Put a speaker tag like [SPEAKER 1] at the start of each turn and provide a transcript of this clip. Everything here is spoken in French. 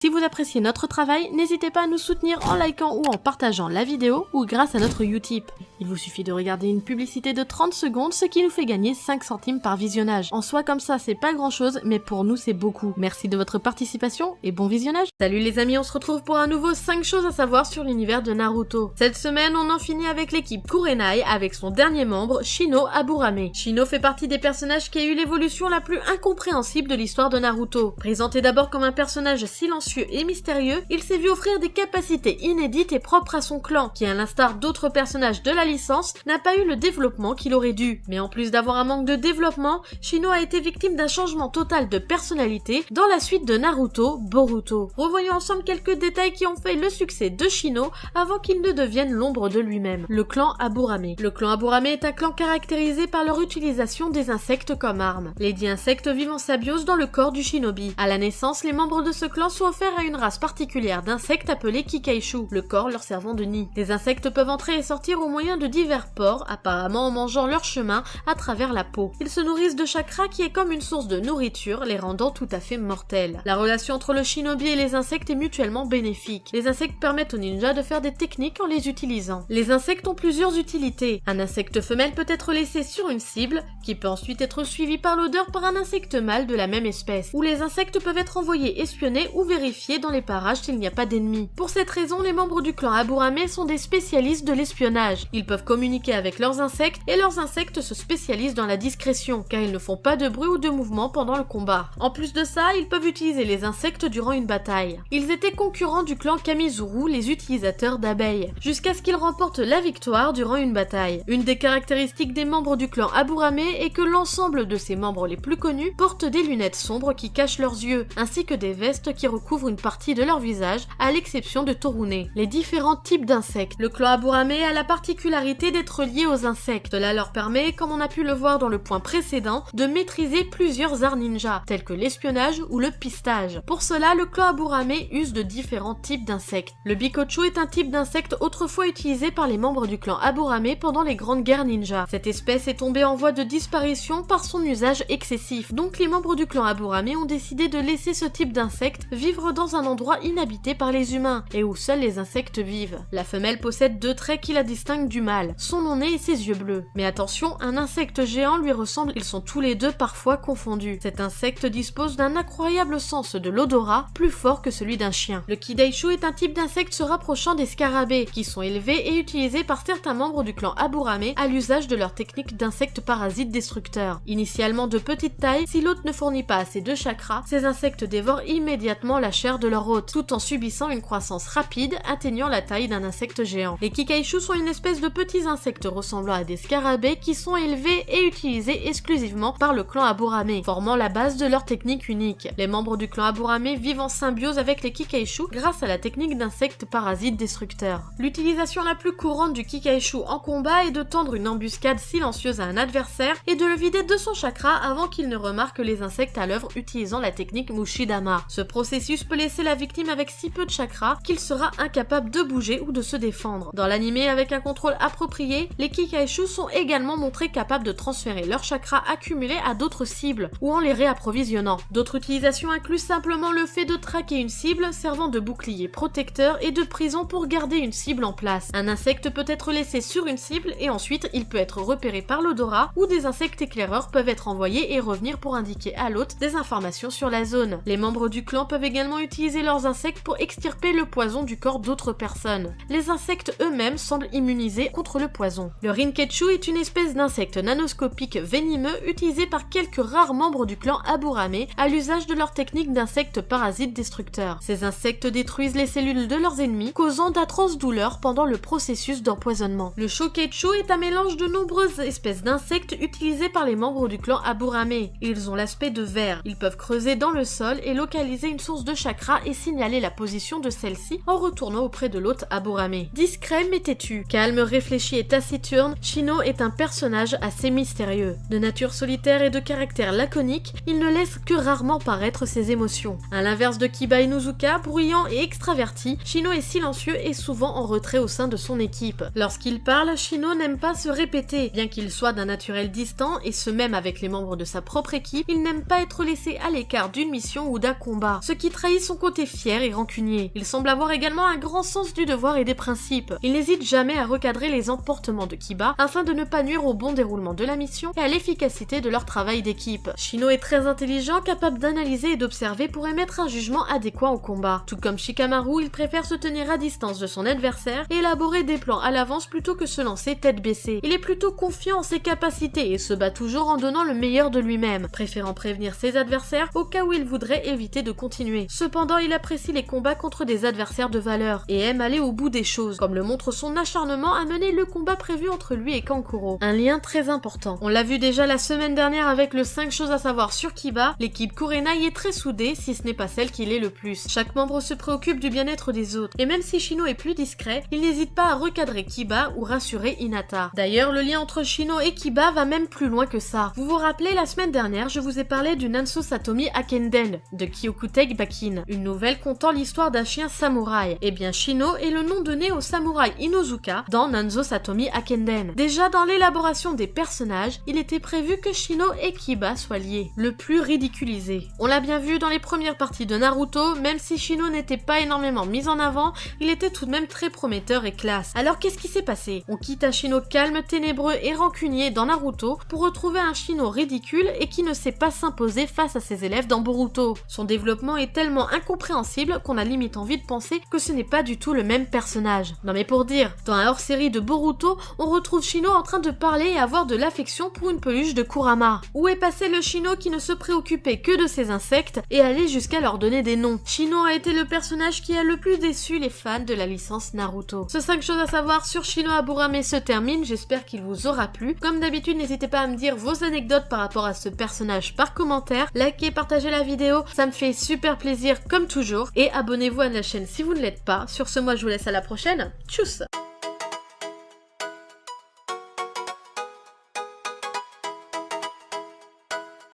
[SPEAKER 1] Si vous appréciez notre travail, n'hésitez pas à nous soutenir en likant ou en partageant la vidéo ou grâce à notre Utip. Il vous suffit de regarder une publicité de 30 secondes, ce qui nous fait gagner 5 centimes par visionnage. En soi, comme ça, c'est pas grand chose, mais pour nous, c'est beaucoup. Merci de votre participation et bon visionnage. Salut les amis, on se retrouve pour un nouveau 5 choses à savoir sur l'univers de Naruto. Cette semaine, on en finit avec l'équipe Kurenai avec son dernier membre, Shino Aburame. Shino fait partie des personnages qui a eu l'évolution la plus incompréhensible de l'histoire de Naruto. Présenté d'abord comme un personnage silencieux et mystérieux, il s'est vu offrir des capacités inédites et propres à son clan, qui à l'instar d'autres personnages de la licence, n'a pas eu le développement qu'il aurait dû. Mais en plus d'avoir un manque de développement, Shino a été victime d'un changement total de personnalité dans la suite de Naruto, Boruto. Revoyons ensemble quelques détails qui ont fait le succès de Shino avant qu'il ne devienne l'ombre de lui-même. Le clan Aburame. Le clan Aburame est un clan caractérisé par leur utilisation des insectes comme armes. Les 10 insectes vivent en symbiose dans le corps du shinobi. À la naissance, les membres de ce clan sont offerts à une race particulière d'insectes appelés Kikaishu, le corps leur servant de nid. Les insectes peuvent entrer et sortir au moyen de divers pores, apparemment en mangeant leur chemin à travers la peau. Ils se nourrissent de chakra qui est comme une source de nourriture, les rendant tout à fait mortels. La relation entre le shinobi et les insectes est mutuellement bénéfique. Les insectes permettent aux ninjas de faire des techniques en les utilisant. Les insectes ont plusieurs utilités. Un insecte femelle peut être laissé sur une cible, qui peut ensuite être suivi par l'odeur par un insecte mâle de la même espèce. Ou les insectes peuvent être envoyés espionner ou vérifier dans les parages s'il n'y a pas d'ennemis. Pour cette raison, les membres du clan Aburame sont des spécialistes de l'espionnage. Ils peuvent communiquer avec leurs insectes et leurs insectes se spécialisent dans la discrétion, car ils ne font pas de bruit ou de mouvement pendant le combat. En plus de ça, ils peuvent utiliser les insectes durant une bataille. Ils étaient concurrents du clan Kamizuru, les utilisateurs d'abeilles, jusqu'à ce qu'ils remportent la victoire durant une bataille. Une des caractéristiques des membres du clan Aburame est que l'ensemble de ses membres les plus connus portent des lunettes sombres qui cachent leurs yeux, ainsi que des vestes qui recouvrent une partie de leur visage, à l'exception de Torune. Les différents types d'insectes. Le clan Aburame a la particularité d'être lié aux insectes. Cela leur permet, comme on a pu le voir dans le point précédent, de maîtriser plusieurs arts ninja, tels que l'espionnage ou le pistage. Pour cela, le clan Aburame use de différents types d'insectes. Le Bikochu est un type d'insecte autrefois utilisé par les membres du clan Aburame pendant les grandes guerres ninja. Cette espèce est tombée en voie de disparition par son usage excessif, donc les membres du clan Aburame ont décidé de laisser ce type d'insecte vivre dans un endroit inhabité par les humains, et où seuls les insectes vivent. La femelle possède 2 traits qui la distinguent du mâle, son long nez et ses yeux bleus. Mais attention, un insecte géant lui ressemble, ils sont tous les deux parfois confondus. Cet insecte dispose d'un incroyable sens de l'odorat, plus fort que celui d'un chien. Le Kidaishu est un type d'insecte se rapprochant des scarabées, qui sont élevés et utilisés par certains membres du clan Aburame à l'usage de leur technique d'insectes parasites destructeurs. Initialement de petite taille, si l'hôte ne fournit pas assez de chakra, ces insectes dévorent immédiatement la chair de leur hôte, tout en subissant une croissance rapide, atteignant la taille d'un insecte géant. Les Kikaishu sont une espèce de petits insectes ressemblant à des scarabées qui sont élevés et utilisés exclusivement par le clan Aburame, formant la base de leur technique unique. Les membres du clan Aburame vivent en symbiose avec les Kikaishu grâce à la technique d'insectes parasites destructeurs. L'utilisation la plus courante du Kikaishu en combat est de tendre une embuscade silencieuse à un adversaire et de le vider de son chakra avant qu'il ne remarque les insectes à l'œuvre utilisant la technique Mushidama. Ce processus peut laisser la victime avec si peu de chakra qu'il sera incapable de bouger ou de se défendre. Dans l'anime, avec un contrôle approprié, les Kikaishu sont également montrés capables de transférer leur chakra accumulé à d'autres cibles ou en les réapprovisionnant. D'autres utilisations incluent simplement le fait de traquer une cible servant de bouclier protecteur et de prison pour garder une cible en place. Un insecte peut être laissé sur une cible et ensuite il peut être repéré par l'odorat ou des insectes éclaireurs peuvent être envoyés et revenir pour indiquer à l'hôte des informations sur la zone. Les membres du clan peuvent également utiliser leurs insectes pour extirper le poison du corps d'autres personnes. Les insectes eux-mêmes semblent immunisés contre le poison. Le Rinketchu est une espèce d'insecte nanoscopique venimeux utilisé par quelques rares membres du clan Aburame à l'usage de leur technique d'insectes parasites destructeurs. Ces insectes détruisent les cellules de leurs ennemis, causant d'atroces douleurs pendant le processus d'empoisonnement. Le Shoketchu est un mélange de nombreuses espèces d'insectes utilisées par les membres du clan Aburame. Ils ont l'aspect de vers. Ils peuvent creuser dans le sol et localiser une source de chakra et signaler la position de celle-ci en retournant auprès de l'hôte Aburame. Discret mais têtu, calme, réfléchi et taciturne, Shino est un personnage assez mystérieux. De nature solitaire et de caractère laconique, il ne laisse que rarement paraître ses émotions. À l'inverse de Kiba Inuzuka, bruyant et extraverti, Shino est silencieux et souvent en retrait au sein de son équipe. Lorsqu'il parle, Shino n'aime pas se répéter. Bien qu'il soit d'un naturel distant, et ce même avec les membres de sa propre équipe, il n'aime pas être laissé à l'écart d'une mission ou d'un combat, ce qui trahit aussi son côté fier et rancunier. Il semble avoir également un grand sens du devoir et des principes. Il n'hésite jamais à recadrer les emportements de Kiba afin de ne pas nuire au bon déroulement de la mission et à l'efficacité de leur travail d'équipe. Shino est très intelligent, capable d'analyser et d'observer pour émettre un jugement adéquat au combat. Tout comme Shikamaru, il préfère se tenir à distance de son adversaire et élaborer des plans à l'avance plutôt que se lancer tête baissée. Il est plutôt confiant en ses capacités et se bat toujours en donnant le meilleur de lui-même, préférant prévenir ses adversaires au cas où il voudrait éviter de continuer. Cependant, il apprécie les combats contre des adversaires de valeur et aime aller au bout des choses, comme le montre son acharnement à mener le combat prévu entre lui et Kankuro. Un lien très important. On l'a vu déjà la semaine dernière avec le 5 choses à savoir sur Kiba, l'équipe Kurenai est très soudée si ce n'est pas celle qui l'est le plus. Chaque membre se préoccupe du bien-être des autres, et même si Shino est plus discret, il n'hésite pas à recadrer Kiba ou rassurer Hinata. D'ailleurs, le lien entre Shino et Kiba va même plus loin que ça. Vous vous rappelez, la semaine dernière, je vous ai parlé du Nanso Satomi Akenden, de Kyokutei Bakin, une nouvelle contant l'histoire d'un chien samouraï. Et bien Shino est le nom donné au samouraï Inozuka dans Nanso Satomi Akenden. Déjà dans l'élaboration des personnages, il était prévu que Shino et Kiba soient liés, le plus ridiculisé. On l'a bien vu dans les premières parties de Naruto, même si Shino n'était pas énormément mis en avant, il était tout de même très prometteur et classe. Alors qu'est-ce qui s'est passé? On quitte un Shino calme, ténébreux et rancunier dans Naruto pour retrouver un Shino ridicule et qui ne sait pas s'imposer face à ses élèves dans Boruto. Son développement est tellement incompréhensible qu'on a limite envie de penser que ce n'est pas du tout le même personnage. Non mais pour dire, dans un hors-série de Boruto, on retrouve Shino en train de parler et avoir de l'affection pour une peluche de Kurama. Où est passé le Shino qui ne se préoccupait que de ses insectes et allait jusqu'à leur donner des noms? Shino a été le personnage qui a le plus déçu les fans de la licence Naruto. Ce 5 choses à savoir sur Shino Aburame se termine, j'espère qu'il vous aura plu. Comme d'habitude, n'hésitez pas à me dire vos anecdotes par rapport à ce personnage par commentaire, likez, partagez la vidéo, ça me fait super plaisir comme toujours, et abonnez-vous à la chaîne si vous ne l'êtes pas. Sur ce, moi je vous laisse à la prochaine, tchuss!